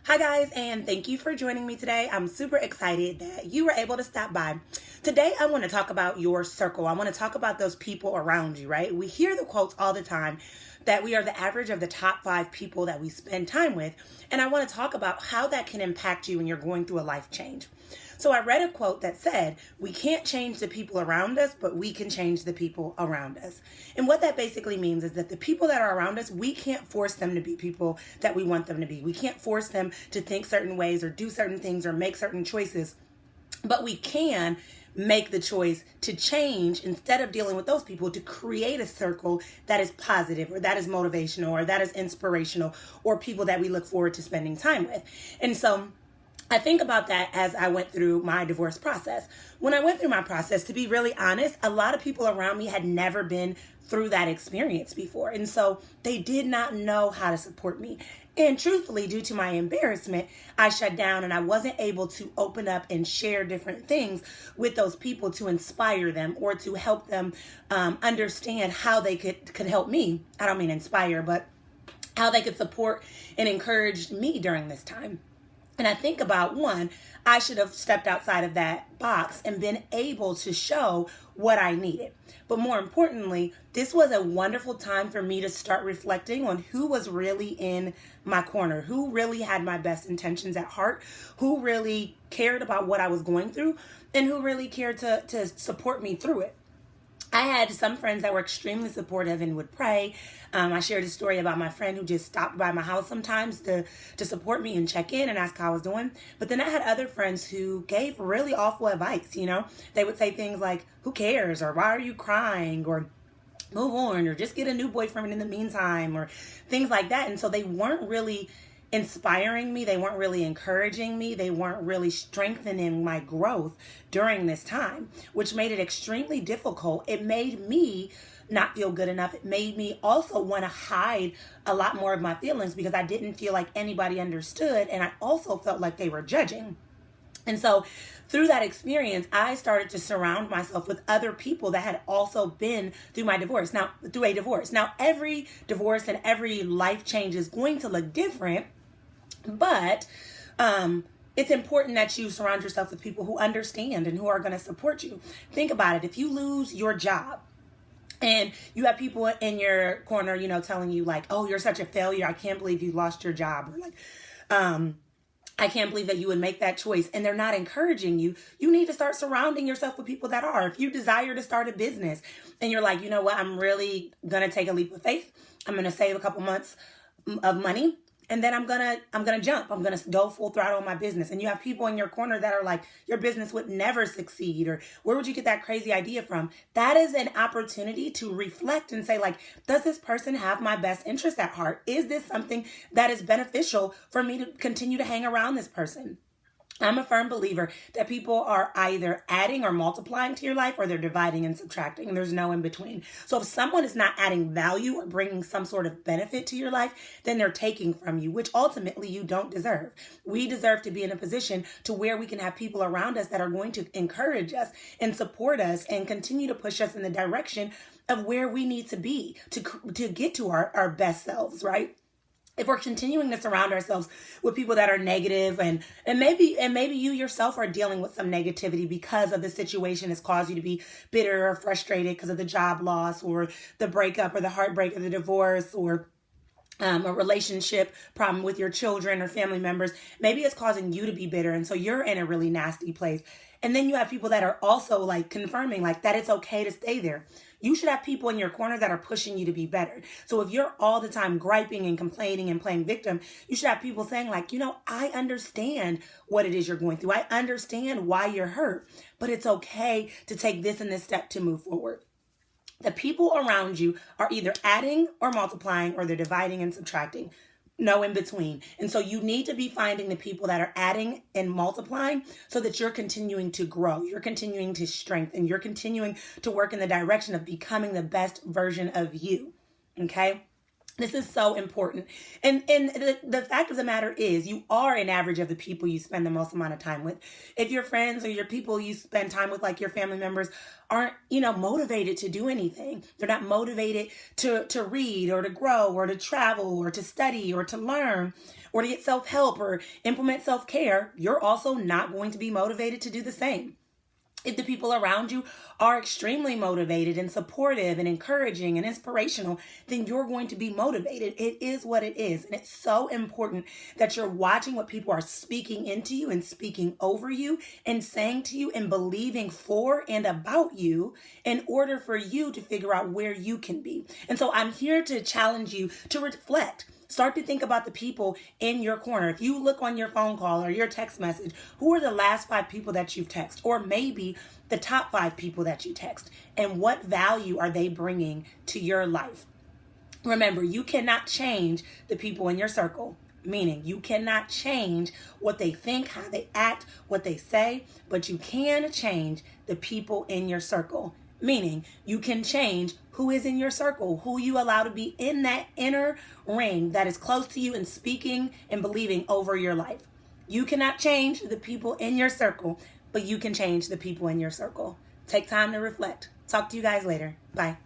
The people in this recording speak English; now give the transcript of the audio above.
Hi guys, and thank you for joining me today. I'm super excited that you were able to stop by. Today I want to talk about your circle. I want to talk about those people around you, right? We hear the quotes all the time that we are the average of the top 5 people that we spend time with. And I want to talk about how that can impact you when you're going through a life change. So I read a quote that said, we can't change the people around us, but we can change the people around us. And what that basically means is that the people that are around us, we can't force them to be people that we want them to be. We can't force them to think certain ways or do certain things or make certain choices, but we can make the choice to change instead of dealing with those people, to create a circle that is positive or that is motivational or that is inspirational or people that we look forward to spending time with. And so I think about that as I went through my divorce process. When I went through my process, to be really honest, a lot of people around me had never been through that experience before. And so they did not know how to support me. And truthfully, due to my embarrassment, I shut down and I wasn't able to open up and share different things with those people to inspire them or to help them understand how they could help me. I don't mean inspire, but how they could support and encourage me during this time. And I think about, one, I should have stepped outside of that box and been able to show what I needed. But more importantly, this was a wonderful time for me to start reflecting on who was really in my corner, who really had my best intentions at heart, who really cared about what I was going through, and who really cared to support me through it. I had some friends that were extremely supportive and would pray. I shared a story about my friend who just stopped by my house sometimes to support me and check in and ask how I was doing. But then I had other friends who gave really awful advice, They would say things like, who cares? Or why are you crying? Or move on, or just get a new boyfriend in the meantime, or things like that. And so they weren't really inspiring me. They weren't really encouraging me. They weren't really strengthening my growth during this time, which made it extremely difficult. It made me not feel good enough. It made me also want to hide a lot more of my feelings because I didn't feel like anybody understood. And I also felt like they were judging. And so through that experience, I started to surround myself with other people that had also been through a divorce. Now, every divorce and every life change is going to look different, but it's important that you surround yourself with people who understand and who are going to support you. Think about it. If you lose your job, and you have people in your corner, telling you like, oh, you're such a failure. I can't believe you lost your job. Or like, I can't believe that you would make that choice, and they're not encouraging you. You need to start surrounding yourself with people that are. If you desire to start a business and you're like, you know what, I'm really going to take a leap of faith. I'm going to save a couple months of money, and then I'm going to jump. I'm going to go full throttle on my business. And you have people in your corner that are like, your business would never succeed, or where would you get that crazy idea from? That is an opportunity to reflect and say, like, does this person have my best interest at heart? Is this something that is beneficial for me to continue to hang around this person? I'm a firm believer that people are either adding or multiplying to your life, or they're dividing and subtracting. There's no in between. So if someone is not adding value or bringing some sort of benefit to your life, then they're taking from you, which ultimately you don't deserve. We deserve to be in a position to where we can have people around us that are going to encourage us and support us and continue to push us in the direction of where we need to be to get to our best selves, right? If we're continuing to surround ourselves with people that are negative and maybe you yourself are dealing with some negativity because of the situation has caused you to be bitter or frustrated because of the job loss or the breakup or the heartbreak or the divorce or a relationship problem with your children or family members, maybe it's causing you to be bitter. And so you're in a really nasty place. And then you have people that are also like confirming like that it's okay to stay there. You should have people in your corner that are pushing you to be better. So if you're all the time griping and complaining and playing victim, you should have people saying like, I understand what it is you're going through. I understand why you're hurt, but it's okay to take this and this step to move forward. The people around you are either adding or multiplying, or they're dividing and subtracting. No in between. And so you need to be finding the people that are adding and multiplying so that you're continuing to grow. You're continuing to strengthen. You're continuing to work in the direction of becoming the best version of you. Okay? This is so important. And the fact of the matter is, you are an average of the people you spend the most amount of time with. If your friends or your people you spend time with, like your family members, aren't, motivated to do anything, they're not motivated to read or to grow or to travel or to study or to learn or to get self-help or implement self-care, you're also not going to be motivated to do the same. If the people around you are extremely motivated and supportive and encouraging and inspirational, then you're going to be motivated. It is what it is. And it's so important that you're watching what people are speaking into you and speaking over you and saying to you and believing for and about you in order for you to figure out where you can be. And so I'm here to challenge you to reflect. Start to think about the people in your corner. If you look on your phone call or your text message, who are the last 5 people that you've texted? Or maybe the top 5 people that you text? And what value are they bringing to your life? Remember, you cannot change the people in your circle. Meaning, you cannot change what they think, how they act, what they say, but you can change the people in your circle. Meaning, you can change who is in your circle, who you allow to be in that inner ring that is close to you and speaking and believing over your life. You cannot change the people in your circle, but you can change the people in your circle. Take time to reflect. Talk to you guys later. Bye.